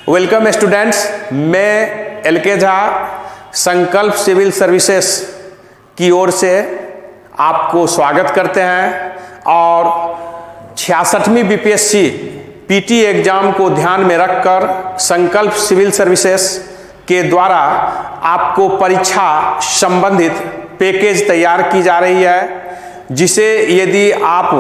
Welcome students, मैं LK Jha संकल्प civil services की ओर से आपको स्वागत करते हैं और 66वीं BPSC PT एग्जाम को ध्यान में रखकर संकल्प सिविल सर्विसेज के द्वारा आपको परीक्षा संबंधित पैकेज तैयार की जा रही है, जिसे यदि आप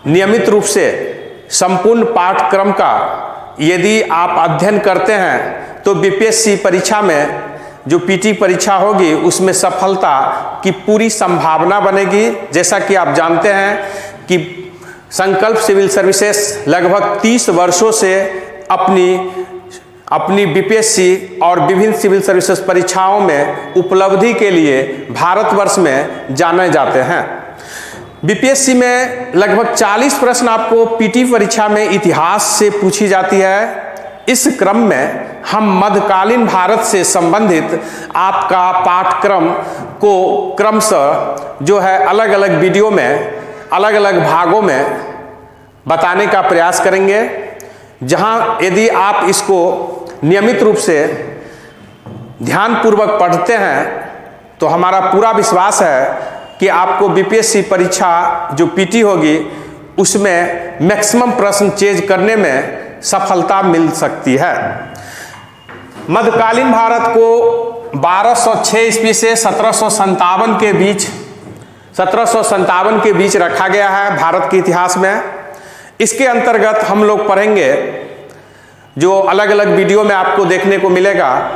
नियमित रूप से संपूर्ण पाठ्यक्रम का यदि आप अध्ययन करते हैं तो BPSC परीक्षा में जो PT परीक्षा होगी उसमें सफलता की पूरी संभावना बनेगी। जैसा कि आप जानते हैं कि संकल्प सिविल सर्विसेज लगभग 30 वर्षों से अपनी BPSC और विभिन्न सिविल सर्विसेज परीक्षाओं में उपलब्धि के लिए भारतवर्ष में जाने जाते हैं। BPSC में लगभग 40 प्रश्न आपको PT परीक्षा में इतिहास से पूछी जाती है। इस क्रम में हम मध्यकालीन भारत से संबंधित आपका पाठ्यक्रम को क्रमशः जो है अलग अलग वीडियो में अलग अलग भागों में बताने का प्रयास करेंगे, जहां यदि आप इसको नियमित रूप से ध्यानपूर्वक पढ़ते हैं तो हमारा पूरा विश्वास है कि आपको BPSC परीक्षा जो PT होगी उसमें मैक्सिमम प्रश्न चेंज करने में सफलता मिल सकती है। मध्यकालीन भारत को 1206 ईस्वी से 1757 के बीच रखा गया है भारत के इतिहास में। इसके अंतर्गत हम लोग पढ़ेंगे, जो अलग अलग वीडियो में आपको देखने को मिलेगा,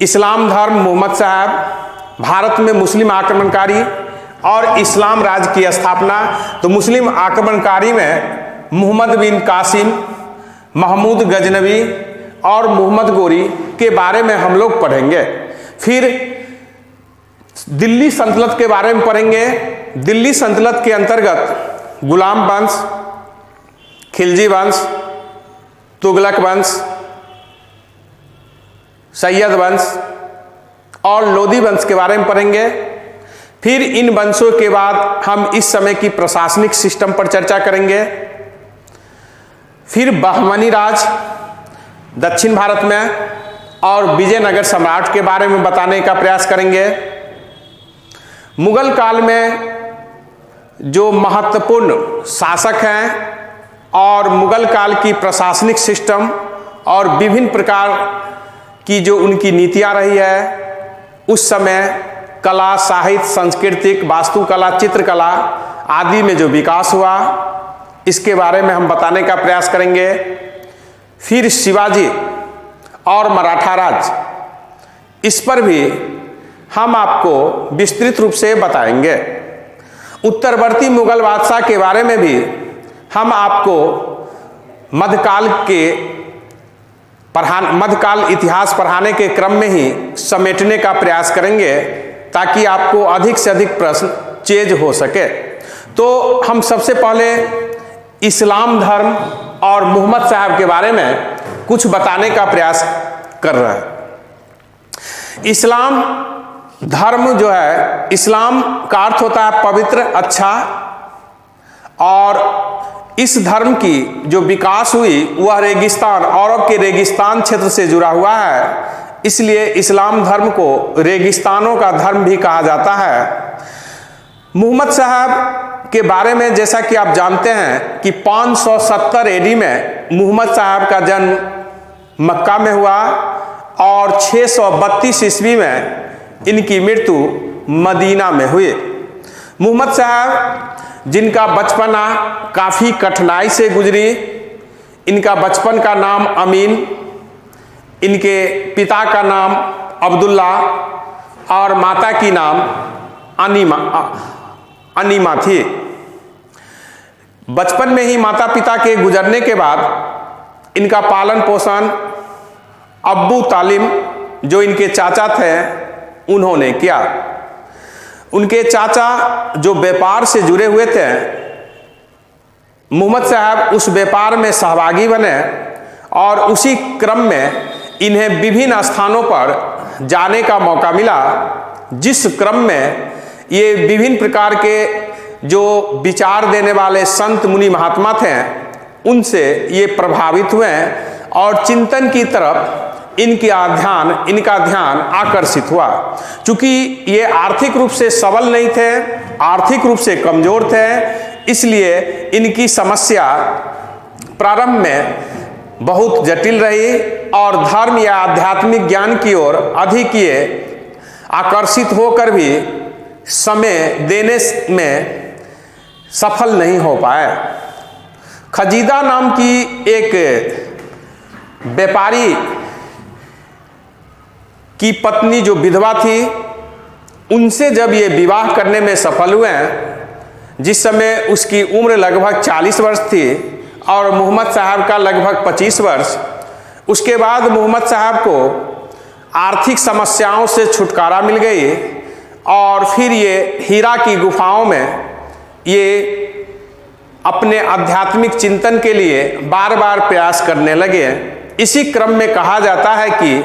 इस्लाम धर्म, मोहम्मद साहब, भारत में मुस्लिम आक्रमणकारी और इस्लाम राज्य की स्थापना। तो मुस्लिम आक्रमणकारी में मोहम्मद बिन कासिम, महमूद गजनवी और मोहम्मद गोरी के बारे में हम लोग पढ़ेंगे। फिर दिल्ली सल्तनत के बारे में पढ़ेंगे। दिल्ली सल्तनत के अंतर्गत गुलाम वंश, खिलजी वंश, तुगलक वंश, सैयद वंश और लोदी वंश के बारे में पढ़ेंगे। फिर इन वंशों के बाद हम इस समय की प्रशासनिक सिस्टम पर चर्चा करेंगे। फिर बहमनी राज दक्षिण भारत में और विजयनगर सम्राट के बारे में बताने का प्रयास करेंगे। मुगल काल में जो महत्वपूर्ण शासक हैं और मुगल काल की प्रशासनिक सिस्टम और विभिन्न प्रकार की जो उनकी नीतियां रही है, उस समय कला, साहित्य, सांस्कृतिक, वास्तुकला, चित्रकला आदि में जो विकास हुआ, इसके बारे में हम बताने का प्रयास करेंगे। फिर शिवाजी और मराठा राज, इस पर भी हम आपको विस्तृत रूप से बताएंगे। उत्तरवर्ती मुगल बादशाह के बारे में भी हम आपको मध्यकाल इतिहास पढ़ाने के क्रम में ही समेटने का प्रयास करेंगे, ताकि आपको अधिक से अधिक प्रश्न चेंज हो सके। तो हम सबसे पहले इस्लाम धर्म और मोहम्मद साहब के बारे में कुछ बताने का प्रयास कर रहे हैं। इस्लाम धर्म जो है, इस्लाम का अर्थ होता है पवित्र, अच्छा, और इस धर्म की जो विकास हुई वह रेगिस्तान, अरब के रेगिस्तान क्षेत्र से जुड़ा हुआ है। इसलिए इस्लाम धर्म को रेगिस्तानों का धर्म भी कहा जाता है। मोहम्मद साहब के बारे में जैसा कि आप जानते हैं कि 570 AD में मोहम्मद साहब का जन्म मक्का में हुआ और 632 ईस्वी में इनकी मृत्यु मदीना में हुई। मोहम्मद साहब जिनका बचपना काफ़ी कठिनाई से गुजरी, इनका बचपन का नाम अमीन, इनके पिता का नाम अब्दुल्ला और माता की नाम अनीमा थी। बचपन में ही माता पिता के गुजरने के बाद इनका पालन पोषण अब्बू तालिम, जो इनके चाचा थे, उन्होंने किया। उनके चाचा जो व्यापार से जुड़े हुए थे, मोहम्मद साहब उस व्यापार में सहभागी बने और उसी क्रम में इन्हें विभिन्न स्थानों पर जाने का मौका मिला, जिस क्रम में ये विभिन्न प्रकार के जो विचार देने वाले संत मुनि महात्मा थे उनसे ये प्रभावित हुए और चिंतन की तरफ इनका ध्यान आकर्षित हुआ। चूंकि ये आर्थिक रूप से सबल नहीं थे, आर्थिक रूप से कमजोर थे, इसलिए इनकी समस्या प्रारंभ में बहुत जटिल रही और धर्म या आध्यात्मिक ज्ञान की ओर अधिक ये आकर्षित होकर भी समय देने में सफल नहीं हो पाए। खजीदा नाम की एक व्यापारी की पत्नी जो विधवा थी, उनसे जब ये विवाह करने में सफल हुए, जिस समय उसकी उम्र लगभग 40 वर्ष थी और मोहम्मद साहब का लगभग 25 वर्ष, उसके बाद मोहम्मद साहब को आर्थिक समस्याओं से छुटकारा मिल गई और फिर ये हीरा की गुफाओं में ये अपने आध्यात्मिक चिंतन के लिए बार बार प्रयास करने लगे। इसी क्रम में कहा जाता है कि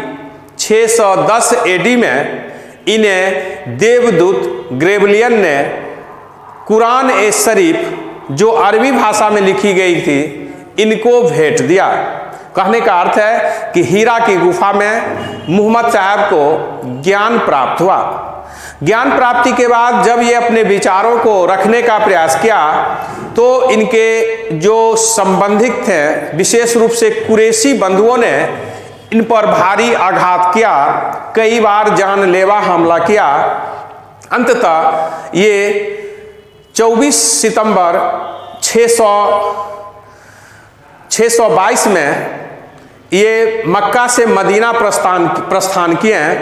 610 एडी में इन्हें देवदूत ग्रेवलियन ने कुरान ए शरीफ जो अरबी भाषा में लिखी गई थी, इनको भेंट दिया। कहने का अर्थ है कि हीरा की गुफा में मोहम्मद साहब को ज्ञान प्राप्त हुआ। ज्ञान प्राप्ति के बाद जब ये अपने विचारों को रखने का प्रयास किया तो इनके जो संबंधिक थे, विशेष रूप से कुरैशी बंधुओं ने इन पर भारी आघात किया, कई बार जानलेवा हमला किया। अंततः ये 24 सितंबर 622 में ये मक्का से मदीना प्रस्थान किए,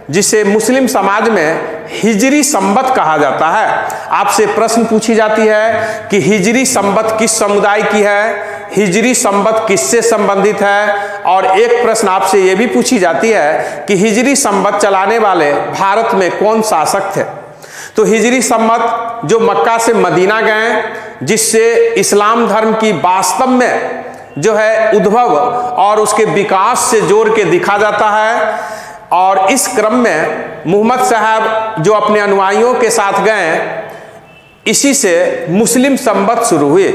जिसे मुस्लिम समाज में हिजरी संबत कहा जाता है। आपसे प्रश्न पूछी जाती है कि हिजरी संबत किस समुदाय की है, हिजरी संबत किससे संबंधित है, और एक प्रश्न आपसे यह भी पूछी जाती है कि हिजरी संबत चलाने वाले भारत में कौन शासक थे। तो हिजरी संबत जो मक्का से मदीना गए, जिससे इस्लाम धर्म की वास्तव में जो है उद्भव और उसके विकास से जोड़ के दिखा जाता है। और इस क्रम में मोहम्मद साहब जो अपने अनुयायियों के साथ गए, इसी से मुस्लिम संबत शुरू हुए।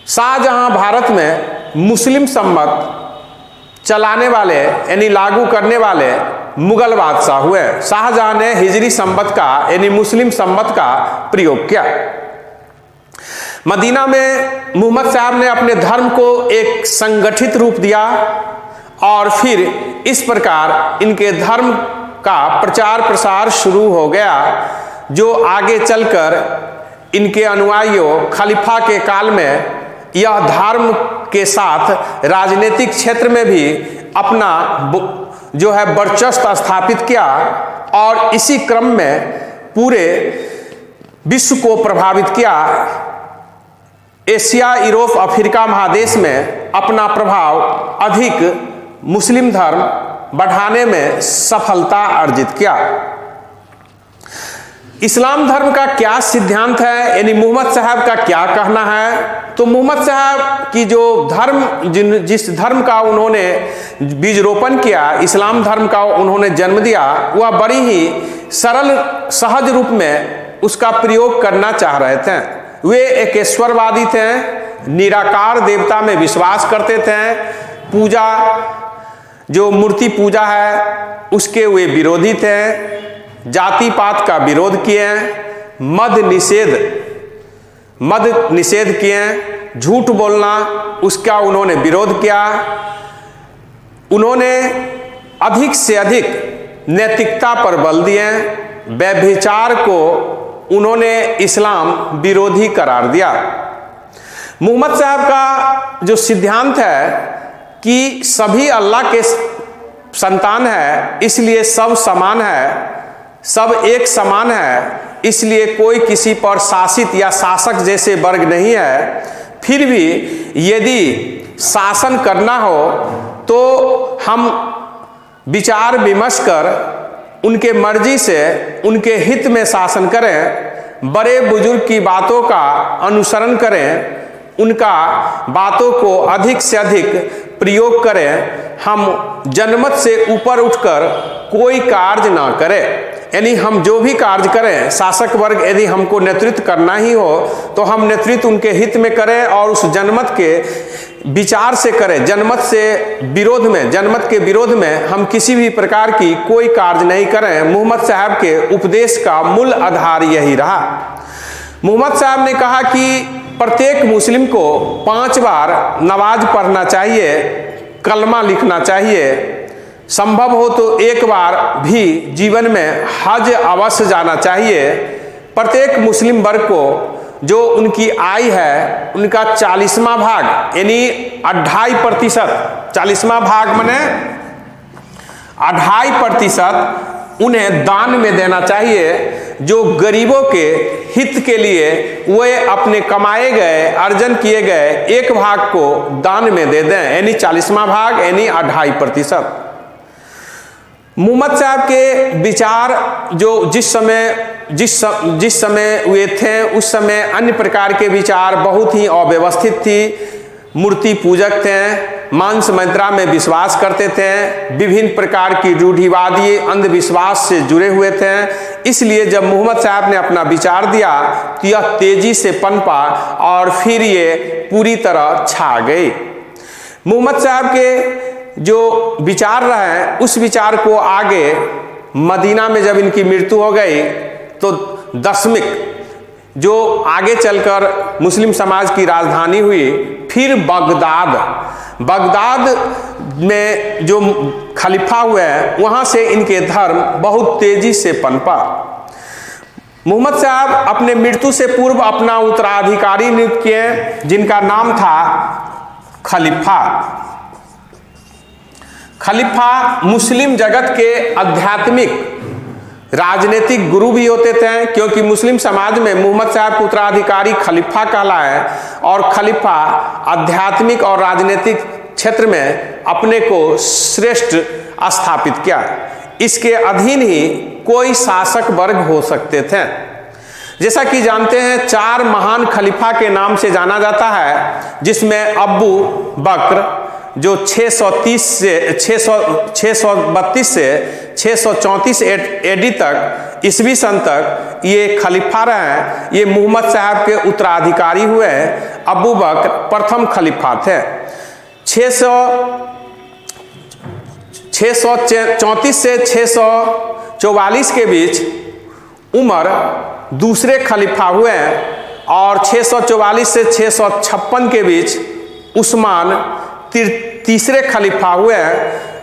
शाहजहां भारत में मुस्लिम संबत चलाने वाले यानी लागू करने वाले मुगल बादशाह हुए। शाहजहां ने हिजरी संबत का यानी मुस्लिम संबत का प्रयोग किया। मदीना में मोहम्मद साहब ने अपने धर्म को एक संगठित रूप दिया और फिर इस प्रकार इनके धर्म का प्रचार प्रसार शुरू हो गया, जो आगे चलकर इनके अनुयायियों खलीफा के काल में यह धर्म के साथ राजनीतिक क्षेत्र में भी अपना जो है वर्चस्व स्थापित किया और इसी क्रम में पूरे विश्व को प्रभावित किया। एशिया, यूरोप, अफ्रीका महादेश में अपना प्रभाव अधिक मुस्लिम धर्म बढ़ाने में सफलता अर्जित किया। इस्लाम धर्म का क्या सिद्धांत है, यानी मोहम्मद साहब का क्या कहना है। तो मोहम्मद साहब की जो जिस धर्म का उन्होंने बीज रोपण किया, इस्लाम धर्म का उन्होंने जन्म दिया, वह बड़ी ही सरल सहज रूप में उसका प्रयोग करना चाह रहे थे। वे एक ईश्वरवादी थे, निराकार देवता में विश्वास करते थे, पूजा जो मूर्ति पूजा है उसके वे विरोधी थे, जाति पात का विरोध किए, मद निषेध किए, झूठ बोलना उसका उन्होंने विरोध किया। उन्होंने अधिक से अधिक नैतिकता पर बल दिए, व्यभिचार को उन्होंने इस्लाम विरोधी करार दिया। मोहम्मद साहब का जो सिद्धांत है कि सभी अल्लाह के संतान है, इसलिए सब समान है, सब एक समान है, इसलिए कोई किसी पर शासित या शासक जैसे वर्ग नहीं है। फिर भी यदि शासन करना हो तो हम विचार विमर्श कर उनके मर्जी से उनके हित में शासन करें, बड़े बुजुर्ग की बातों का अनुसरण करें, उनका बातों को अधिक से अधिक प्रयोग करें, हम जनमत से ऊपर उठकर कोई कार्य ना करें। यानी हम जो भी कार्य करें, शासक वर्ग यदि हमको नेतृत्व करना ही हो तो हम नेतृत्व उनके हित में करें और उस जनमत के विचार से करें। जनमत के विरोध में हम किसी भी प्रकार की कोई कार्य नहीं करें। मोहम्मद साहब के उपदेश का मूल आधार यही रहा। मोहम्मद साहब ने कहा कि प्रत्येक मुस्लिम को 5 बार नमाज पढ़ना चाहिए, कलमा लिखना चाहिए, संभव हो तो 1 बार भी जीवन में हज अवश्य जाना चाहिए। प्रत्येक मुस्लिम वर्ग को जो उनकी आय है उनका 40वां भाग यानी 2.5%, 40वां भाग माने 2.5% उन्हें दान में देना चाहिए। जो गरीबों के हित के लिए वे अपने कमाए गए, अर्जन किए गए 1 भाग को दान में दे दें, यानी 40वां भाग यानी 2.5%। मोहम्मद साहब के विचार जो जिस समय हुए थे उस समय अन्य प्रकार के विचार बहुत ही अव्यवस्थित थी। मूर्ति पूजक थे, मांस मंत्रा में विश्वास करते थे, विभिन्न प्रकार की रूढ़िवादी अंधविश्वास से जुड़े हुए थे। इसलिए जब मोहम्मद साहब ने अपना विचार दिया तो यह तेजी से पनपा और फिर ये पूरी तरह छा गई। मोहम्मद साहब के जो विचार रहे उस विचार को आगे मदीना में जब इनकी मृत्यु हो गई तो दशमिक जो आगे चलकर मुस्लिम समाज की राजधानी हुई, फिर बगदाद में जो खलीफा हुए वहां से इनके धर्म बहुत तेजी से पनपा। मोहम्मद साहब अपने मृत्यु से पूर्व अपना उत्तराधिकारी नियुक्त किए जिनका नाम था खलीफा। खलीफा मुस्लिम जगत के आध्यात्मिक राजनीतिक गुरु भी होते थे, क्योंकि मुस्लिम समाज में मोहम्मद साहब के उत्तराधिकारी खलीफा कहलाए और खलीफा आध्यात्मिक और राजनीतिक क्षेत्र में अपने को श्रेष्ठ स्थापित किया। इसके अधीन ही कोई शासक वर्ग हो सकते थे। जैसा कि जानते हैं 4 महान खलीफा के नाम से जाना जाता है, जिसमें अब्बू बकर जो 632 से 634 एडी तक ईस्वी सन तक ये खलीफा रहे। ये मोहम्मद साहब के उत्तराधिकारी हुए। अबू बकर प्रथम खलीफा थे। 634 से 644 के बीच उमर दूसरे खलीफा हुए और 644 से 656 के बीच उस्मान तीसरे खलीफा हुए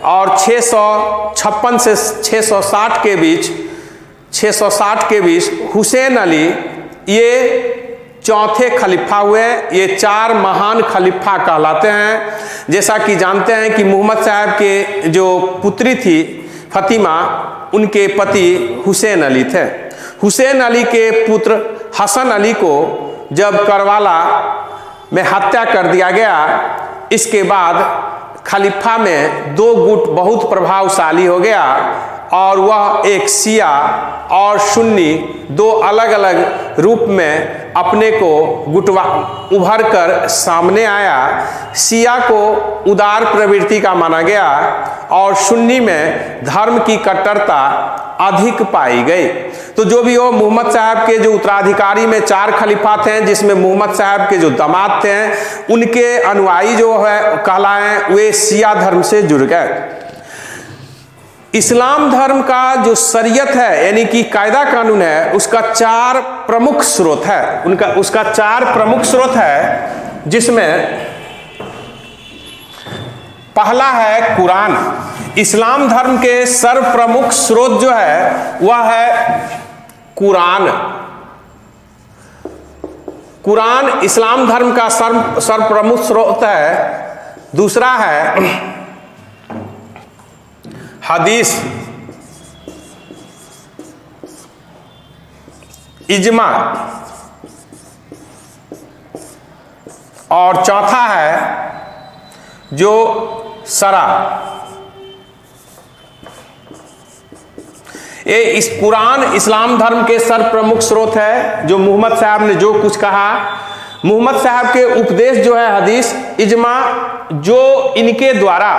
और 656 से 660 के बीच हुसैन अली ये चौथे खलीफा हुए। ये 4 महान खलीफा कहलाते हैं। जैसा कि जानते हैं कि मोहम्मद साहब के जो पुत्री थी फतिमा, उनके पति हुसैन अली थे। हुसैन अली के पुत्र हसन अली को जब करबला में हत्या कर दिया गया, इसके बाद खलीफा में 2 गुट बहुत प्रभावशाली हो गया और वह एक शिया और सुन्नी 2 अलग अलग रूप में अपने को गुटवा उभर कर सामने आया। शिया को उदार प्रवृत्ति का माना गया और सुन्नी में धर्म की कट्टरता अधिक पाई गई। तो जो भी हो, मोहम्मद साहब के जो उत्तराधिकारी में 4 खलीफा थे, जिसमें मोहम्मद साहब के जो दामाद थे उनके अनुयायी जो है कहलाए वे शिया धर्म से जुड़ गए। इस्लाम धर्म का जो शरीयत है यानी कि कायदा कानून है, उसका 4 प्रमुख स्रोत है। उसका 4 प्रमुख स्रोत है, जिसमें पहला है कुरान। इस्लाम धर्म के सर्व प्रमुख स्रोत जो है वह है कुरान। कुरान इस्लाम धर्म का सर्व प्रमुख स्रोत है। दूसरा है हदीस, इजमा, और चौथा है जो शरा। ये इस कुरान इस्लाम धर्म के सर्व प्रमुख स्रोत है। जो मोहम्मद साहब ने जो कुछ कहा, मोहम्मद साहब के उपदेश जो है हदीस, इजमा, जो इनके द्वारा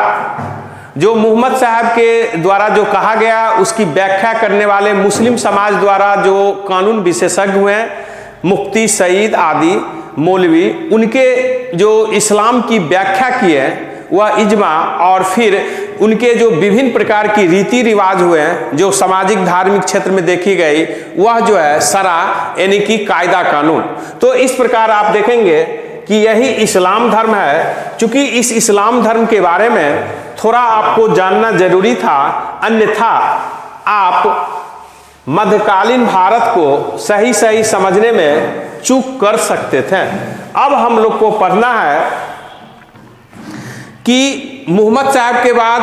जो मोहम्मद साहब के द्वारा जो कहा गया उसकी व्याख्या करने वाले मुस्लिम समाज द्वारा जो कानून विशेषज्ञ हुए हैं, मुफ्ती सईद आदि मौलवी, उनके जो इस्लाम की व्याख्या की है वह इजमा, और फिर उनके जो विभिन्न प्रकार की रीति रिवाज हुए हैं जो सामाजिक धार्मिक क्षेत्र में देखी गई, वह जो है शरा यानी कि कायदा कानून। तो इस प्रकार आप देखेंगे कि यही इस्लाम धर्म है। चूंकि इस इस्लाम धर्म के बारे में थोड़ा आपको जानना जरूरी था, अन्यथा आप मध्यकालीन भारत को सही सही समझने में चूक कर सकते थे। अब हम लोग को पढ़ना है कि मोहम्मद साहब के बाद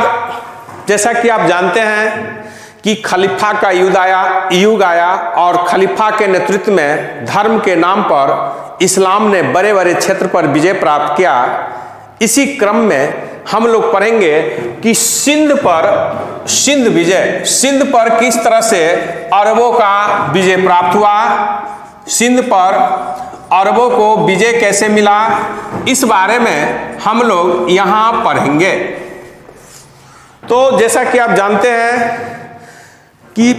जैसा कि आप जानते हैं कि खलीफा का युग आया और खलीफा के नेतृत्व में धर्म के नाम पर इस्लाम ने बड़े बड़े क्षेत्र पर विजय प्राप्त किया। इसी क्रम में हम लोग पढ़ेंगे कि सिंध पर किस तरह से अरबों का विजय प्राप्त हुआ, सिंध पर अरबों को विजय कैसे मिला, इस बारे में हम लोग यहाँ पढ़ेंगे। तो जैसा कि आप जानते हैं कि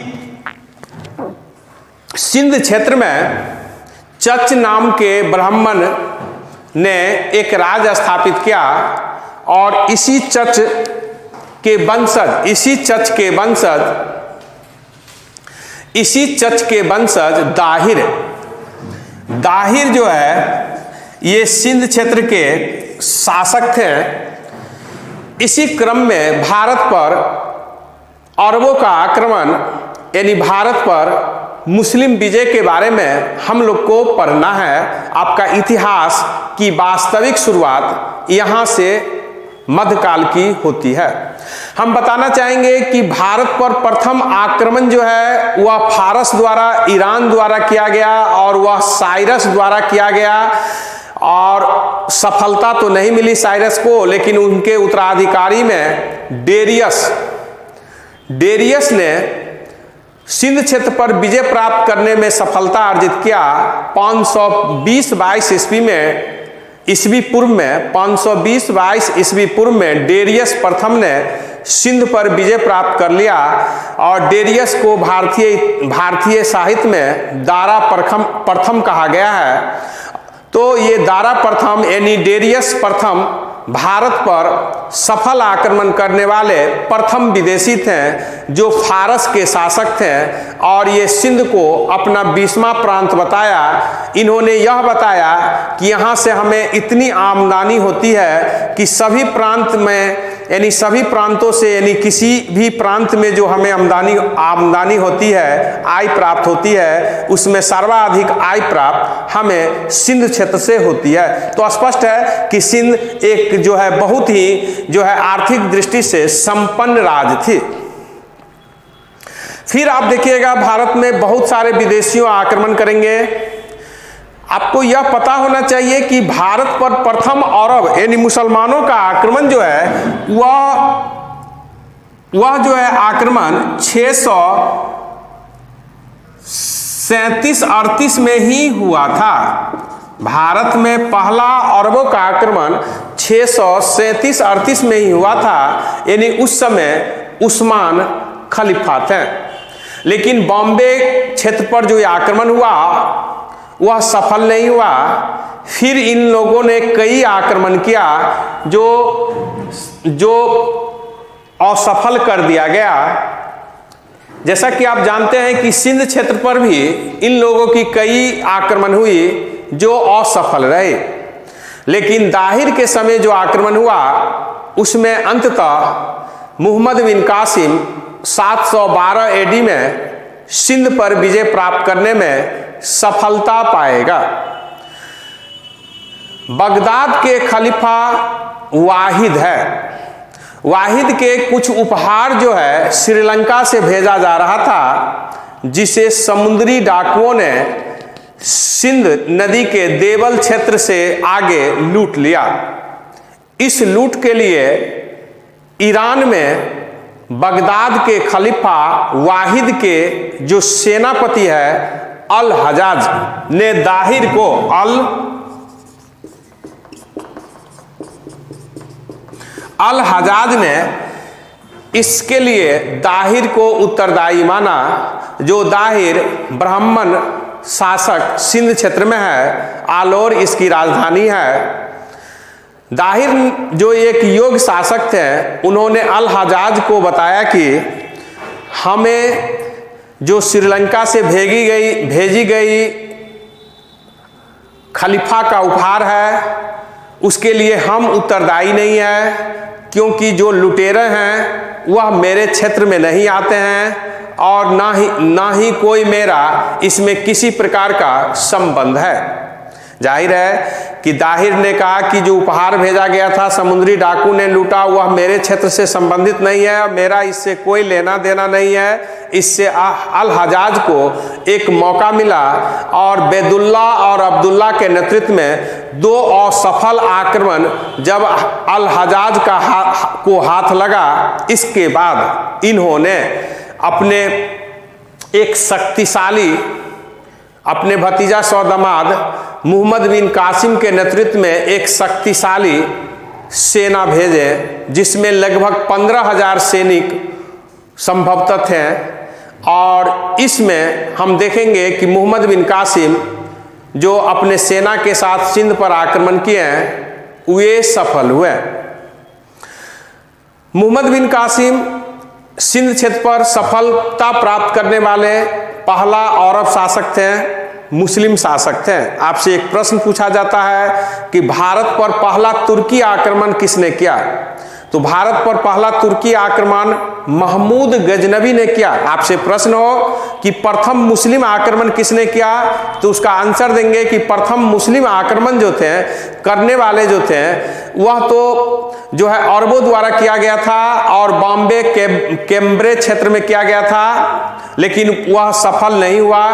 सिंध क्षेत्र में चच नाम के ब्राह्मण ने एक राज स्थापित किया और इसी चच के वंशज दाहिर जो है ये सिंध क्षेत्र के शासक थे। इसी क्रम में भारत पर अरबों का आक्रमण यानी भारत पर मुस्लिम विजय के बारे में हम लोग को पढ़ना है। आपका इतिहास की वास्तविक शुरुआत यहाँ से मध्यकाल की होती है। हम बताना चाहेंगे कि भारत पर प्रथम आक्रमण जो है वह फारस द्वारा, ईरान द्वारा किया गया और वह साइरस द्वारा किया गया, और सफलता तो नहीं मिली साइरस को, लेकिन उनके उत्तराधिकारी में डेरियस ने सिंध क्षेत्र पर विजय प्राप्त करने में सफलता अर्जित किया। 520-22 ईस्वी पूर्व में डेरियस प्रथम ने सिंध पर विजय प्राप्त कर लिया और डेरियस को भारतीय साहित्य में दारा प्रथम कहा गया है। तो ये दारा प्रथम यानी डेरियस प्रथम भारत पर सफल आक्रमण करने वाले प्रथम विदेशी थे जो फारस के शासक थे, और ये सिंध को अपना 20वां प्रांत बताया। इन्होंने यह बताया कि यहाँ से हमें इतनी आमदनी होती है कि सभी प्रांतों से यानी किसी भी प्रांत में जो हमें आमदनी होती है, आय प्राप्त होती है, उसमें सर्वाधिक आय प्राप्त हमें सिंध क्षेत्र से होती है। तो स्पष्ट है कि सिंध एक जो है बहुत ही जो है आर्थिक दृष्टि से संपन्न राज्य थी। फिर आप देखिएगा भारत में बहुत सारे विदेशियों आक्रमण करेंगे। आपको यह पता होना चाहिए कि भारत पर प्रथम अरब यानी मुसलमानों का आक्रमण जो है वह जो है आक्रमण 637-38 में ही हुआ था। भारत में पहला अरबों का आक्रमण 637-38 में ही हुआ था, यानी उस समय उस्मान खलीफा थे। लेकिन बॉम्बे क्षेत्र पर जो आक्रमण हुआ वह सफल नहीं हुआ। फिर इन लोगों ने कई आक्रमण किया जो असफल कर दिया गया। जैसा कि आप जानते हैं कि सिंध क्षेत्र पर भी इन लोगों की कई आक्रमण हुई जो असफल रहे। लेकिन दाहिर के समय जो आक्रमण हुआ उसमें अंततः मुहम्मद बिन कासिम 712 एडी में सिंध पर विजय प्राप्त करने में सफलता पाएगा। बगदाद के खलीफा वाहिद है। वाहिद के कुछ उपहार जो है श्रीलंका से भेजा जा रहा था, जिसे समुद्री डाकुओं ने सिंध नदी के देवल क्षेत्र से आगे लूट लिया। इस लूट के लिए ईरान में बगदाद के खलीफा वाहिद के जो सेनापति है अल हजाज ने दाहिर को अल हजाज ने इसके लिए दाहिर को उत्तरदायी माना। जो दाहिर ब्राह्मण शासक सिंध क्षेत्र में है, आलोर इसकी राजधानी है। दाहिर जो एक योग्य शासक थे, उन्होंने अल हजाज को बताया कि हमें जो श्रीलंका से भेजी गई खलीफा का उपहार है, उसके लिए हम उत्तरदायी नहीं है, क्योंकि जो लुटेरे हैं वह मेरे क्षेत्र में नहीं आते हैं और ना ही कोई मेरा इसमें किसी प्रकार का संबंध है। जाहिर है कि दाहिर ने कहा कि जो उपहार भेजा गया था समुद्री डाकू ने लूटा, वह मेरे क्षेत्र से संबंधित नहीं है, मेरा इससे कोई लेना देना नहीं है। इससे अल हजाज को एक मौका मिला और बैदुल्ला और अब्दुल्ला के नेतृत्व में 2 असफल आक्रमण जब अल हजाज को हाथ लगा, इसके बाद इन्होंने अपने एक शक्तिशाली अपने भतीजा सौदामाद मोहम्मद बिन कासिम के नेतृत्व में एक शक्तिशाली सेना भेजे, जिसमें लगभग 15,000 सैनिक संभवतः थे। और इसमें हम देखेंगे कि मोहम्मद बिन कासिम जो अपने सेना के साथ सिंध पर आक्रमण किए हैं, वे सफल हुए। मोहम्मद बिन कासिम सिंध क्षेत्र पर सफलता प्राप्त करने वाले पहला अरब शासक थे, मुस्लिम शासक थे। आपसे एक प्रश्न पूछा जाता है कि भारत पर पहला तुर्की आक्रमण किसने किया? तो भारत पर पहला तुर्की आक्रमण महमूद गजनवी ने किया। आपसे प्रश्न हो कि प्रथम मुस्लिम आक्रमण किसने किया, तो उसका आंसर देंगे कि प्रथम मुस्लिम आक्रमण जो थे करने वाले जो थे, वह तो जो है अरबों द्वारा किया गया था और बॉम्बे कैम्ब्रिज क्षेत्र में किया गया था, लेकिन वह सफल नहीं हुआ।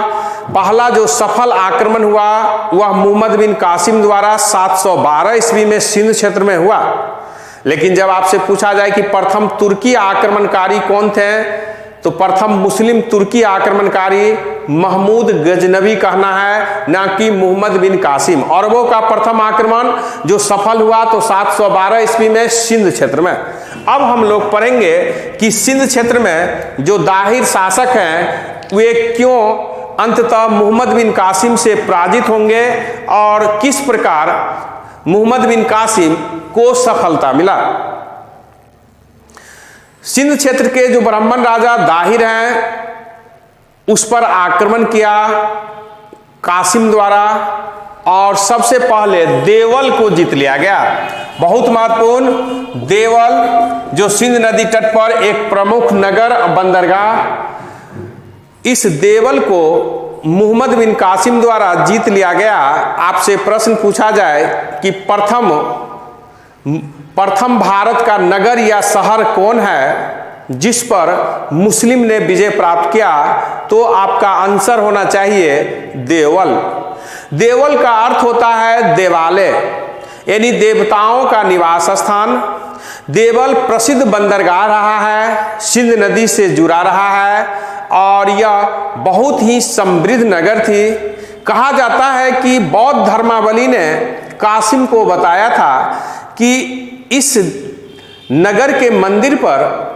पहला जो सफल आक्रमण हुआ वह मोहम्मद बिन कासिम द्वारा 712 ईस्वी में सिंध क्षेत्र में हुआ। लेकिन जब आपसे पूछा जाए कि प्रथम तुर्की आक्रमणकारी कौन थे, तो प्रथम मुस्लिम तुर्की आक्रमणकारी महमूद गजनवी कहना है, ना कि मोहम्मद बिन कासिम। अरबों का प्रथम आक्रमण जो सफल हुआ तो 712 ईस्वी में सिंध क्षेत्र में। अब हम लोग पढ़ेंगे कि सिंध क्षेत्र में जो दाहिर शासक हैं वे क्यों अंततः मोहम्मद बिन कासिम से पराजित होंगे और किस प्रकार मोहम्मद बिन कासिम को सफलता मिला। सिंध क्षेत्र के जो ब्राह्मण राजा दाहिर हैं, उस पर आक्रमण किया कासिम द्वारा और सबसे पहले देवल को जीत लिया गया। बहुत महत्वपूर्ण, देवल जो सिंध नदी तट पर एक प्रमुख नगर बंदरगाह, इस देवल को मोहम्मद बिन कासिम द्वारा जीत लिया गया। आपसे प्रश्न पूछा जाए कि प्रथम भारत का नगर या शहर कौन है जिस पर मुस्लिम ने विजय प्राप्त किया, तो आपका आंसर होना चाहिए देवल। देवल का अर्थ होता है देवालय, यानी देवताओं का निवास स्थान। देवल प्रसिद्ध बंदरगाह रहा है, सिंध नदी से जुड़ा रहा है और यह बहुत ही समृद्ध नगर थी। कहा जाता है कि बौद्ध धर्मावली ने कासिम को बताया था कि इस नगर के मंदिर पर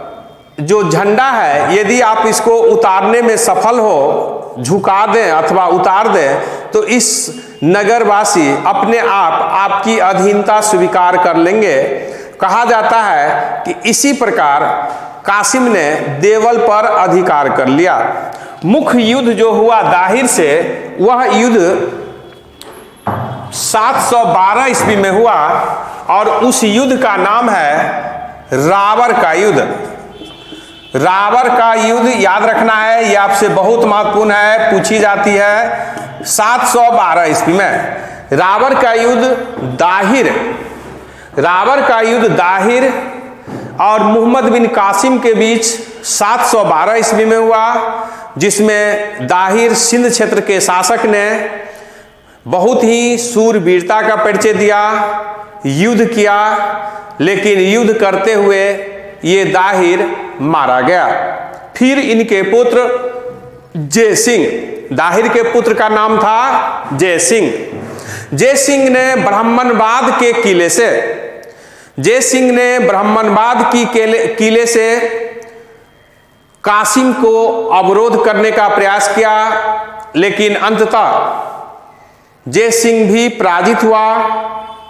जो झंडा है, यदि आप इसको उतारने में सफल हो, झुका दें अथवा उतार दें, तो इस नगरवासी अपने आप आपकी अधीनता स्वीकार कर लेंगे। कहा जाता है कि इसी प्रकार कासिम ने देवल पर अधिकार कर लिया। मुख्य युद्ध जो हुआ दाहिर से, वह युद्ध 712 ईस्वी में हुआ और उस युद्ध का नाम है रावर का युद्ध। रावर का युद्ध याद रखना है, यह आपसे बहुत महत्वपूर्ण है, पूछी जाती है। 712 ईस्वी में रावर का युद्ध दाहिर और मोहम्मद बिन कासिम के बीच 712 ईस्वी में हुआ, जिसमें दाहिर सिंध क्षेत्र के शासक ने बहुत ही शूरवीरता का परिचय दिया, युद्ध किया, लेकिन युद्ध करते हुए ये दाहिर मारा गया। फिर इनके पुत्र जय सिंह, दाहिर के पुत्र का नाम था जय सिंह। जय सिंह ने ब्राह्मणवाद की किले से कासिम को अवरोध करने का प्रयास किया, लेकिन अंततः जय सिंह भी पराजित हुआ।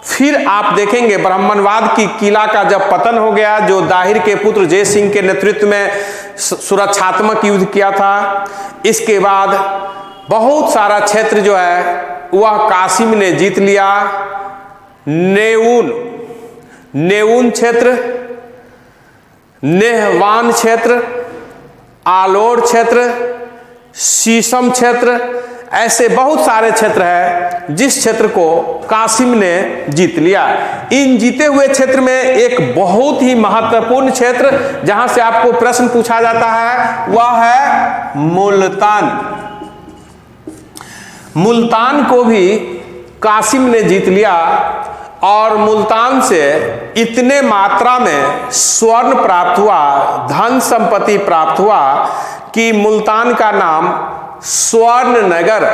फिर आप देखेंगे ब्राह्मणवाद की किला का जब पतन हो गया, जो दाहिर के पुत्र जय सिंह के नेतृत्व में सुरक्षात्मक युद्ध किया था, इसके बाद बहुत सारा क्षेत्र जो है वह कासिम ने जीत लिया। नेऊन क्षेत्र, नेहवान क्षेत्र, आलोर क्षेत्र, शीशम क्षेत्र, ऐसे बहुत सारे क्षेत्र हैं जिस क्षेत्र को कासिम ने जीत लिया। इन जीते हुए क्षेत्र में एक बहुत ही महत्वपूर्ण क्षेत्र जहां से आपको प्रश्न पूछा जाता है वह है मुल्तान। मुल्तान को भी कासिम ने जीत लिया और मुल्तान से इतने मात्रा में स्वर्ण प्राप्त हुआ, धन संपत्ति प्राप्त हुआ कि मुल्तान का नाम स्वर्ण नगर,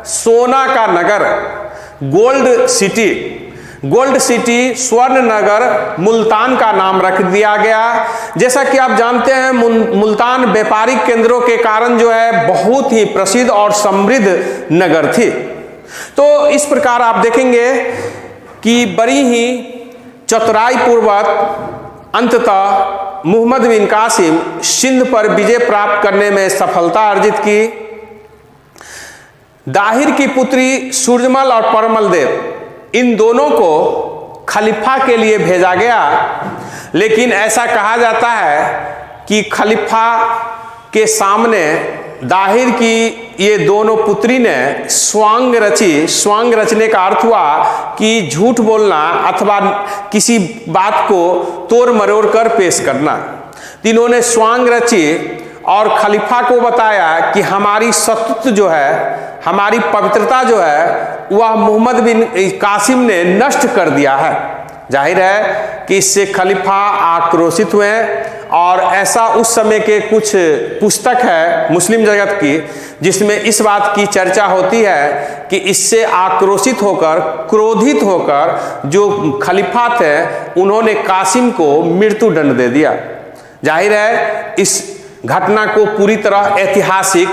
सोना का नगर, गोल्ड सिटी, स्वर्ण नगर मुल्तान का नाम रख दिया गया। जैसा कि आप जानते हैं मुल्तान व्यापारिक केंद्रों के कारण जो है बहुत ही प्रसिद्ध और समृद्ध नगर थी। तो इस प्रकार आप देखेंगे कि बड़ी ही चतुराई पूर्वक अंततः मोहम्मद बिन कासिम सिंध पर विजय प्राप्त करने में सफलता अर्जित की। दाहिर की पुत्री सूरजमल और परमल देव, इन दोनों को खलीफा के लिए भेजा गया, लेकिन ऐसा कहा जाता है कि खलीफा के सामने दाहिर की ये दोनों पुत्री ने स्वांग रची। स्वांग रचने का अर्थ हुआ कि झूठ बोलना अथवा किसी बात को तोड़ मरोड़ कर पेश करना। इन्होंने स्वांग रची और खलीफा को बताया कि हमारी सत्य जो है, हमारी पवित्रता जो है वह मोहम्मद बिन कासिम ने नष्ट कर दिया है। जाहिर है कि इससे खलीफा आक्रोशित हुए और ऐसा उस समय के कुछ पुस्तक है मुस्लिम जगत की जिसमें इस बात की चर्चा होती है कि इससे आक्रोशित होकर, क्रोधित होकर जो खलीफा थे उन्होंने कासिम को मृत्यु दंड दे दिया। जाहिर है इस घटना को पूरी तरह ऐतिहासिक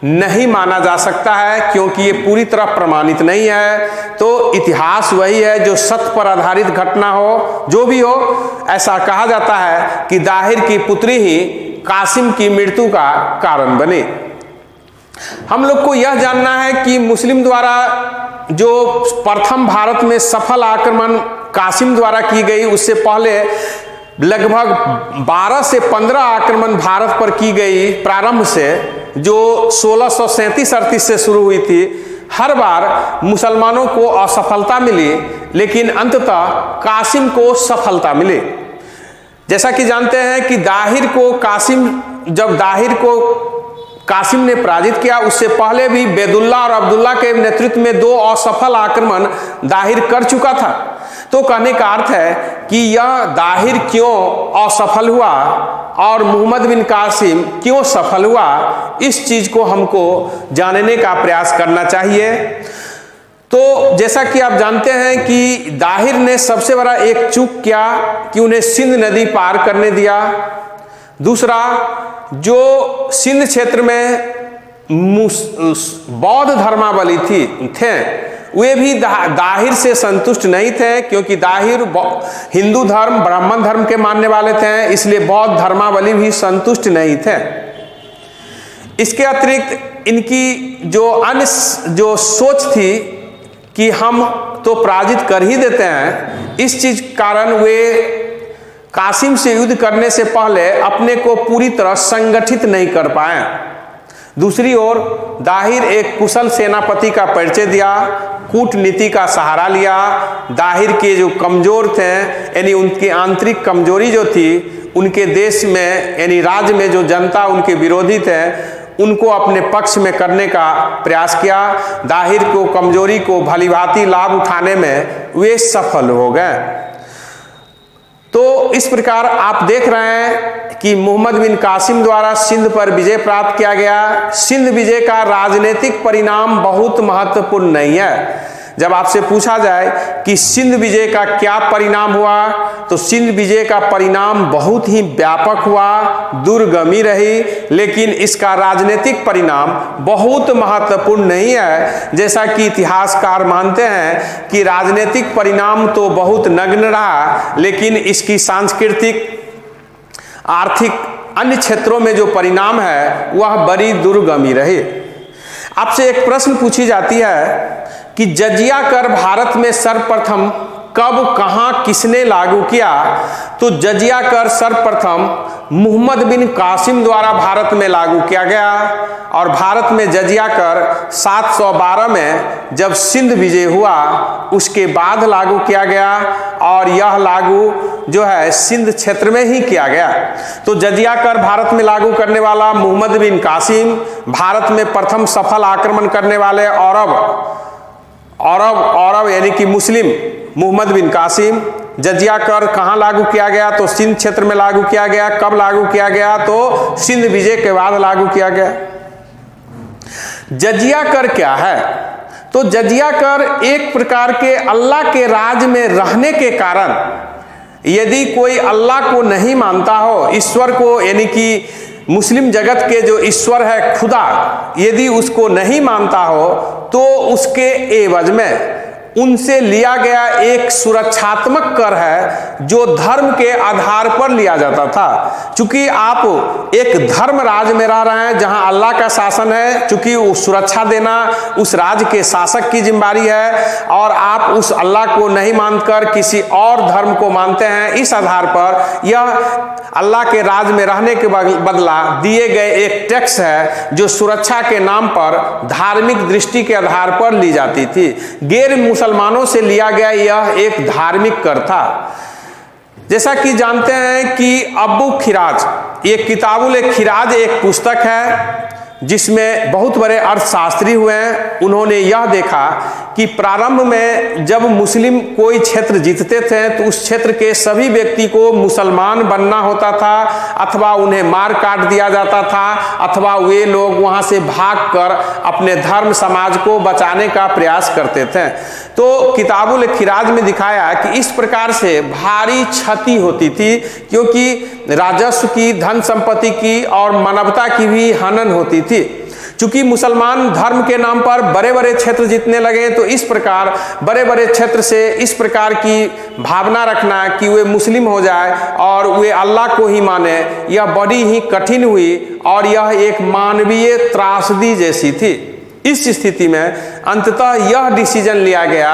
नहीं माना जा सकता है क्योंकि ये पूरी तरह प्रमाणित नहीं है। तो इतिहास वही है जो सत्य पर आधारित घटना हो, जो भी हो। ऐसा कहा जाता है कि दाहिर की पुत्री ही कासिम की मृत्यु का कारण बने। हम लोग को यह जानना है कि मुस्लिम द्वारा जो प्रथम भारत में सफल आक्रमण कासिम द्वारा की गई, उससे पहले लगभग 12 से 15 आक्रमण भारत पर की गई प्रारंभ से, जो 1637-38 से शुरू हुई थी। हर बार मुसलमानों को असफलता मिली, लेकिन अंततः कासिम को सफलता मिली। जैसा कि जानते हैं कि जब दाहिर को कासिम ने पराजित किया, उससे पहले भी बेदुल्ला और अब्दुल्ला के नेतृत्व में 2 असफल आक्रमण दाहिर कर चुका था। तो कहने का अर्थ है कि यह दाहिर क्यों असफल हुआ और मोहम्मद बिन कासिम क्यों सफल हुआ, इस चीज को हमको जानने का प्रयास करना चाहिए। तो जैसा कि आप जानते हैं कि दाहिर ने सबसे बड़ा एक चूक किया कि उन्हें सिंध नदी पार करने दिया। दूसरा, जो सिंध क्षेत्र में बौद्ध धर्मावलंबी थे वे भी दाहिर से संतुष्ट नहीं थे, क्योंकि दाहिर हिंदू धर्म, ब्राह्मण धर्म के मानने वाले थे, इसलिए बौद्ध धर्मावलंबी भी संतुष्ट नहीं थे। इसके अतिरिक्त इनकी जो सोच थी कि हम तो पराजित कर ही देते हैं, इस चीज कारण वे कासिम से युद्ध करने से पहले अपने को पूरी तरह संगठित नहीं कर पाए। दूसरी ओर दाहिर एक कुशल सेनापति का परिचय दिया, कूटनीति का सहारा लिया। दाहिर के जो कमजोर थे, यानी उनकी आंतरिक कमजोरी जो थी, उनके देश में यानी राज्य में जो जनता उनके विरोधी थे उनको अपने पक्ष में करने का प्रयास किया। दाहिर को कमजोरी को भलीभांति लाभ उठाने में वे सफल हो गए। तो इस प्रकार आप देख रहे हैं कि मोहम्मद बिन कासिम द्वारा सिंध पर विजय प्राप्त किया गया। सिंध विजय का राजनीतिक परिणाम बहुत महत्वपूर्ण नहीं है, जब आपसे पूछा जाए कि सिंध विजय का क्या परिणाम हुआ, तो सिंध विजय का परिणाम बहुत ही व्यापक हुआ, दूरगामी रही, लेकिन इसका राजनीतिक परिणाम बहुत महत्वपूर्ण नहीं है। जैसा कि इतिहासकार मानते हैं कि राजनीतिक परिणाम तो बहुत नगण्य रहा, लेकिन इसकी सांस्कृतिक, आर्थिक, अन्य क्षेत्रों में जो परिणाम है वह बड़ी दूरगामी रही। आपसे एक प्रश्न पूछी जाती है कि जजिया कर भारत में सर्वप्रथम कब, कहां, किसने लागू किया, तो जजिया कर सर्वप्रथम मोहम्मद बिन कासिम द्वारा भारत में लागू किया गया और भारत में जजिया कर 712 में जब सिंध विजय हुआ उसके बाद लागू किया गया और यह लागू जो है सिंध क्षेत्र में ही किया गया। तो जजिया कर भारत में लागू करने वाला मोहम्मद बिन कासिम, भारत में प्रथम सफल आक्रमण करने वाले अरब यानी कि मुस्लिम मोहम्मद बिन कासिम। जजिया कर कहाँ लागू किया गया, तो सिंध क्षेत्र में लागू किया गया। कब लागू किया गया, तो सिंध विजय के बाद लागू किया गया। जजिया कर क्या है, तो जजिया कर एक प्रकार के अल्लाह के राज में रहने के कारण, यदि कोई अल्लाह को नहीं मानता हो, ईश्वर को, यानी कि मुस्लिम जगत के जो ईश्वर है खुदा, यदि उसको नहीं मानता हो, तो उसके एवज में उनसे लिया गया एक सुरक्षात्मक कर है जो धर्म के आधार पर लिया जाता था। चूंकि आप एक धर्म राज में रह रहे हैं जहां अल्लाह का शासन है, चूंकि सुरक्षा देना उस राज्य के शासक की जिम्मेदारी है और आप उस अल्लाह को नहीं मानकर किसी और धर्म को मानते हैं, इस आधार पर यह अल्लाह के राज में रहने के बदला दिए गए एक टैक्स है जो सुरक्षा के नाम पर धार्मिक दृष्टि के आधार पर ली जाती थी। गैर मुसलमानों से लिया गया यह एक धार्मिक कर था। जैसा कि जानते हैं कि अबू खिराज, ये किताबुल खिराज एक पुस्तक है जिसमें बहुत बड़े अर्थशास्त्री हुए हैं। उन्होंने यह देखा कि प्रारंभ में जब मुस्लिम कोई क्षेत्र जीतते थे तो उस क्षेत्र के सभी व्यक्ति को मुसलमान बनना होता था, अथवा उन्हें मार काट दिया जाता था, अथवा वे लोग वहां से भागकर अपने धर्म समाज को बचाने का प्रयास करते थे। तो किताबुल खिराज में दिखाया कि इस प्रकार से भारी क्षति होती थी, क्योंकि राजस्व की, धन संपत्ति की और मानवता की भी हनन होती थी। चूंकि मुसलमान धर्म के नाम पर बड़े बड़े क्षेत्र जीतने लगे, तो इस प्रकार बड़े बड़े क्षेत्र से इस प्रकार की भावना रखना कि वे मुस्लिम हो जाए और वे अल्लाह को ही माने, यह बड़ी ही कठिन हुई और यह एक मानवीय त्रासदी जैसी थी। इस स्थिति में अंततः यह डिसीजन लिया गया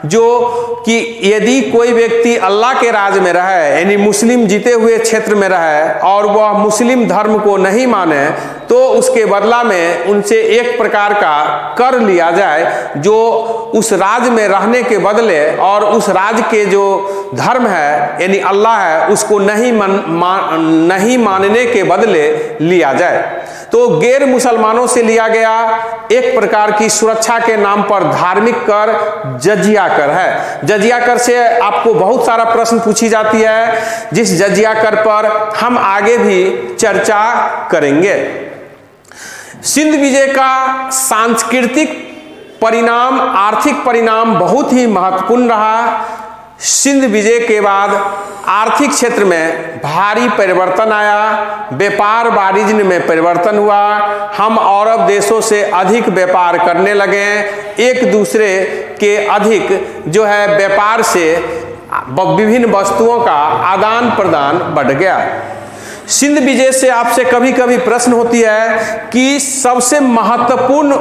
जो कि यदि कोई व्यक्ति अल्लाह के राज में रहे, यानी मुस्लिम जीते हुए क्षेत्र में रहे और वह मुस्लिम धर्म को नहीं माने, तो उसके बदला में उनसे एक प्रकार का कर लिया जाए जो उस राज में रहने के बदले और उस राज के जो धर्म है यानी अल्लाह है उसको नहीं मानने के बदले लिया जाए। तो गैर मुसलमानों से लिया गया एक प्रकार की सुरक्षा के नाम पर धार्मिक कर जजिया कर है। जजिया कर से आपको बहुत सारा प्रश्न पूछी जाती है, जिस जजिया कर पर हम आगे भी चर्चा करेंगे। सिंध विजय का सांस्कृतिक परिणाम, आर्थिक परिणाम बहुत ही महत्वपूर्ण रहा। सिंध विजय के बाद आर्थिक क्षेत्र में भारी परिवर्तन आया, व्यापार वाणिज्य में परिवर्तन हुआ। हम अरब देशों से अधिक व्यापार करने लगे, एक दूसरे के अधिक जो है व्यापार से विभिन्न वस्तुओं का आदान प्रदान बढ़ गया। सिंध विजय से आपसे कभी कभी प्रश्न होती है कि सबसे महत्वपूर्ण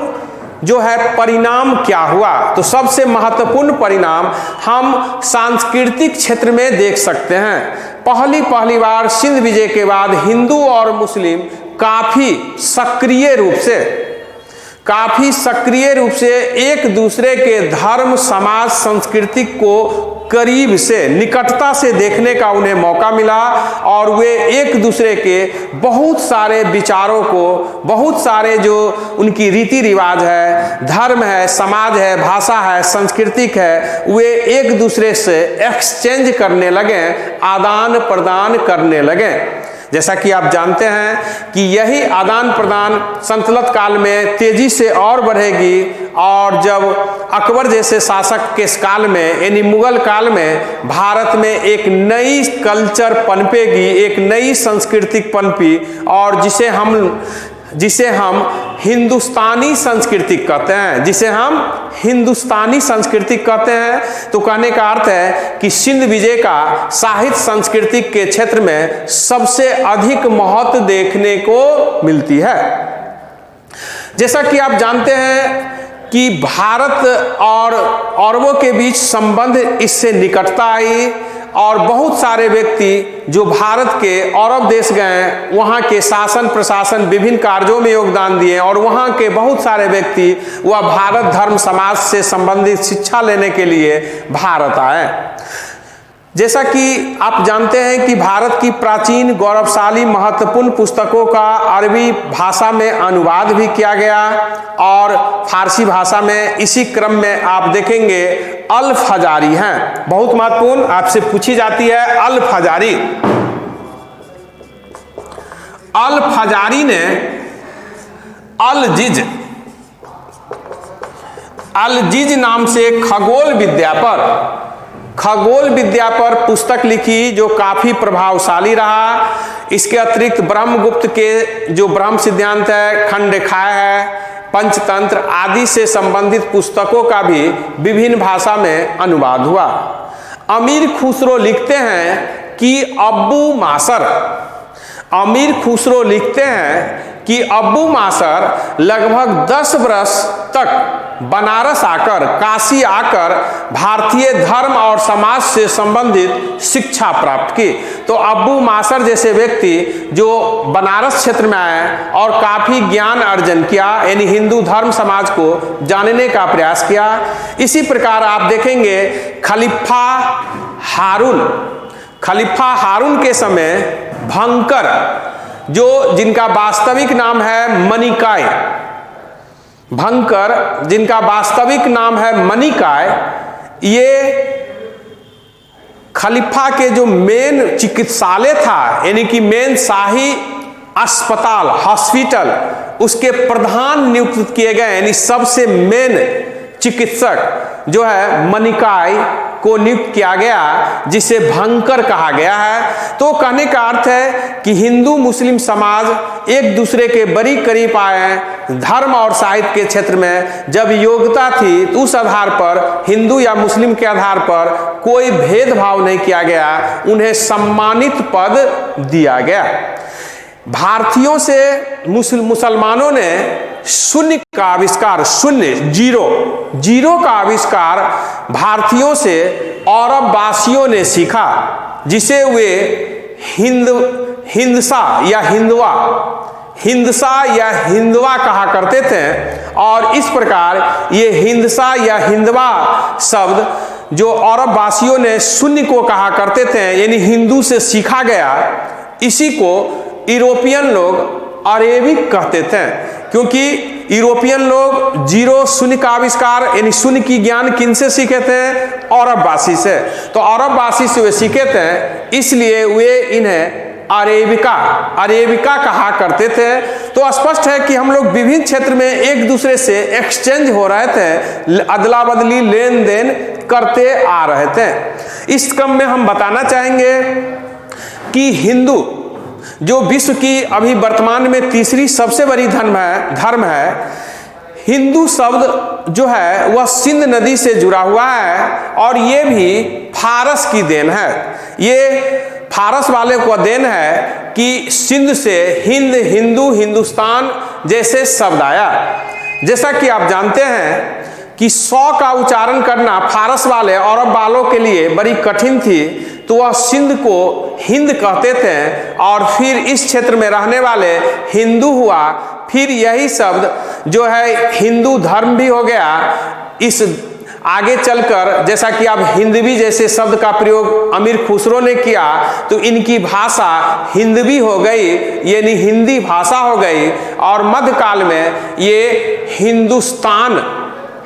जो है परिणाम क्या हुआ, तो सबसे महत्वपूर्ण परिणाम हम सांस्कृतिक क्षेत्र में देख सकते हैं। पहली बार सिंध विजय के बाद हिंदू और मुस्लिम काफी सक्रिय रूप से एक दूसरे के धर्म, समाज, संस्कृति को करीब से, निकटता से देखने का उन्हें मौका मिला और वे एक दूसरे के बहुत सारे विचारों को, बहुत सारे जो उनकी रीति रिवाज है, धर्म है, समाज है, भाषा है, सांस्कृतिक है, वे एक दूसरे से एक्सचेंज करने लगे, आदान प्रदान करने लगे। जैसा कि आप जानते हैं कि यही आदान प्रदान सल्तनत काल में तेजी से और बढ़ेगी, और जब अकबर जैसे शासक के काल में यानी मुगल काल में भारत में एक नई कल्चर पनपेगी, एक नई संस्कृति पनपी, और जिसे हम हिंदुस्तानी संस्कृति कहते हैं, जिसे हम हिंदुस्तानी संस्कृति कहते हैं। तो कहने का अर्थ है कि सिंध विजय का साहित्य संस्कृति के क्षेत्र में सबसे अधिक महत्व देखने को मिलती है। जैसा कि आप जानते हैं कि भारत और अरबों के बीच संबंध इससे निकटता आई, और बहुत सारे व्यक्ति जो भारत के अरब देश गए, वहाँ के शासन प्रशासन विभिन्न कार्यों में योगदान दिए, और वहाँ के बहुत सारे व्यक्ति वह भारत धर्म समाज से संबंधित शिक्षा लेने के लिए भारत आए। जैसा कि आप जानते हैं कि भारत की प्राचीन गौरवशाली महत्वपूर्ण पुस्तकों का अरबी भाषा में अनुवाद भी किया गया, और फारसी भाषा में इसी क्रम में आप देखेंगे अल फजारी हैं, बहुत महत्वपूर्ण, आपसे पूछी जाती है अल फजारी। अल फजारी ने अल जिज नाम से खगोल विद्या पर पुस्तक लिखी, जो काफी प्रभावशाली रहा। इसके अतिरिक्त ब्रह्मगुप्त के जो ब्रह्म सिद्धांत है, खंडकाय है, पंचतंत्र आदि से संबंधित पुस्तकों का भी विभिन्न भाषा में अनुवाद हुआ। अमीर खुसरो लिखते हैं कि अब्बू मासर लगभग 10 वर्ष तक बनारस आकर, काशी आकर भारतीय धर्म और समाज से संबंधित शिक्षा प्राप्त की। तो अब्बू मासर जैसे व्यक्ति जो बनारस क्षेत्र में आए और काफी ज्ञान अर्जन किया, यानी हिंदू धर्म समाज को जानने का प्रयास किया। इसी प्रकार आप देखेंगे खलीफा हारून के समय भंकर, जिनका वास्तविक नाम है मनिकाय, ये खलीफा के जो मेन चिकित्सालय था, यानी कि मेन शाही अस्पताल हॉस्पिटल, उसके प्रधान नियुक्त किए गए, यानी सबसे मेन चिकित्सक जो है मनिकाय को नियुक्त किया गया, जिसे भंकर कहा गया है। तो कहने का अर्थ है कि हिंदू मुस्लिम समाज एक दूसरे के बड़ी करीब आए। धर्म और साहित्य के क्षेत्र में जब योग्यता थी तो उस आधार पर, हिंदू या मुस्लिम के आधार पर कोई भेदभाव नहीं किया गया, उन्हें सम्मानित पद दिया गया। भारतीयों से मुसलमानों ने शून्य का आविष्कार, जीरो का आविष्कार भारतीयों से अरब वासियों ने सीखा, जिसे वे हिंदसा या हिंदवा कहा करते थे। और इस प्रकार ये हिंदसा या हिंदवा शब्द जो अरब वासियों ने शून्य को कहा करते थे, यानी हिंदू से सीखा गया, इसी को यूरोपियन लोग अरेबिक कहते थे, क्योंकि यूरोपियन लोग शून्य का आविष्कार यानी शून्य की ज्ञान किनसे सीखे थे? अरबवासी से। तो अरबवासी से वे सीखे थे, इसलिए वे इन्हें अरेबिका कहा करते थे। तो स्पष्ट है कि हम लोग विभिन्न क्षेत्र में एक दूसरे से एक्सचेंज हो रहे थे, अदला बदली लेन देन करते आ रहे थे। इस क्रम में हम बताना चाहेंगे कि हिंदू जो विश्व की अभी वर्तमान में तीसरी सबसे बड़ी धर्म है, हिंदू शब्द जो है वह सिंध नदी से जुड़ा हुआ है, और ये भी फारस की देन है। ये फारस वाले को देन है कि सिंध से हिंद, हिंदू, हिंदुस्तान जैसे शब्द आया। जैसा कि आप जानते हैं कि 100 का उच्चारण करना फारस वाले अरब वालों के लिए बड़ी कठिन थी, तो वह सिंध को हिंद कहते थे, और फिर इस क्षेत्र में रहने वाले हिंदू हुआ। फिर यही शब्द जो है हिंदू धर्म भी हो गया। इस आगे चलकर जैसा कि आप हिंदवी जैसे शब्द का प्रयोग अमीर खुसरो ने किया, तो इनकी भाषा हिंदवी हो गई, यानी हिंदी भाषा हो गई। और मध्यकाल में ये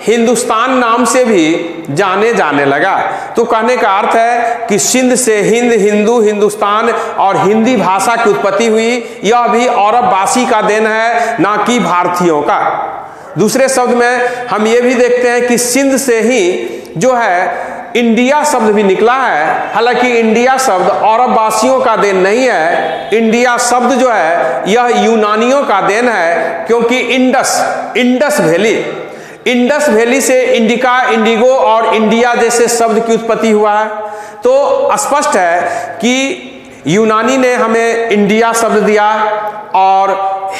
हिंदुस्तान नाम से भी जाने जाने लगा। तो कहने का अर्थ है कि सिंध से हिंद, हिंदू, हिंदुस्तान और हिंदी भाषा की उत्पत्ति हुई। यह भी अरबवासी का देन है, ना कि भारतीयों का। दूसरे शब्द में हम ये भी देखते हैं कि सिंध से ही जो है इंडिया शब्द भी निकला है। हालांकि इंडिया शब्द अरबवासियों का देन नहीं है। इंडिया शब्द जो है यह यूनानियों का देन है, क्योंकि इंडस वैली से इंडिका, इंडिगो और इंडिया जैसे शब्द की उत्पत्ति हुआ है। तो स्पष्ट है कि यूनानी ने हमें इंडिया शब्द दिया और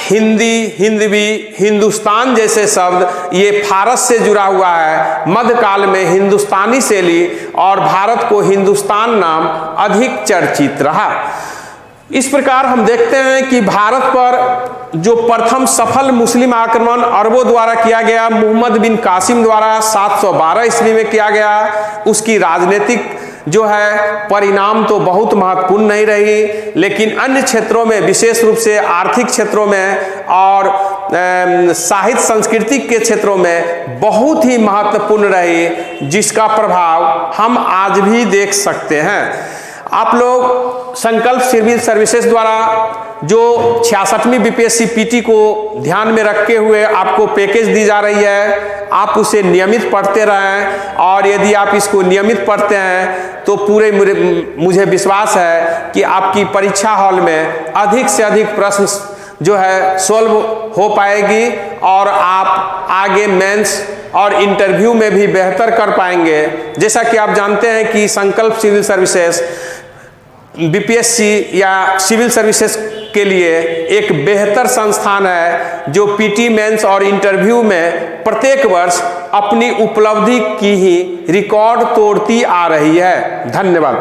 हिंदी, हिंदवी, हिंदुस्तान जैसे शब्द ये फारस से जुड़ा हुआ है। मध्यकाल में हिंदुस्तानी शैली और भारत को हिंदुस्तान नाम अधिक चर्चित रहा। इस प्रकार हम देखते हैं कि भारत पर जो प्रथम सफल मुस्लिम आक्रमण अरबों द्वारा किया गया, मोहम्मद बिन कासिम द्वारा 712 ईस्वी में किया गया, उसकी राजनीतिक जो है परिणाम तो बहुत महत्वपूर्ण नहीं रही, लेकिन अन्य क्षेत्रों में, विशेष रूप से आर्थिक क्षेत्रों में और साहित्य संस्कृति के क्षेत्रों में बहुत ही महत्वपूर्ण रही, जिसका प्रभाव हम आज भी देख सकते हैं। आप लोग संकल्प सिविल सर्विसेज द्वारा जो 66वीं बीपीएससी पीटी को ध्यान में रखे हुए आपको पैकेज दी जा रही है, आप उसे नियमित पढ़ते रहें। और यदि आप इसको नियमित पढ़ते हैं तो पूरे मुझे विश्वास है कि आपकी परीक्षा हॉल में अधिक से अधिक प्रश्न जो है सोल्व हो पाएगी और आप आगे मेंस और इंटरव्यू में भी बेहतर कर पाएंगे। जैसा कि आप जानते हैं कि संकल्प सिविल सर्विसेज बीपीएससी या सिविल सर्विसेज के लिए एक बेहतर संस्थान है, जो पीटी, मेंस और इंटरव्यू में प्रत्येक वर्ष अपनी उपलब्धि की ही रिकॉर्ड तोड़ती आ रही है। धन्यवाद।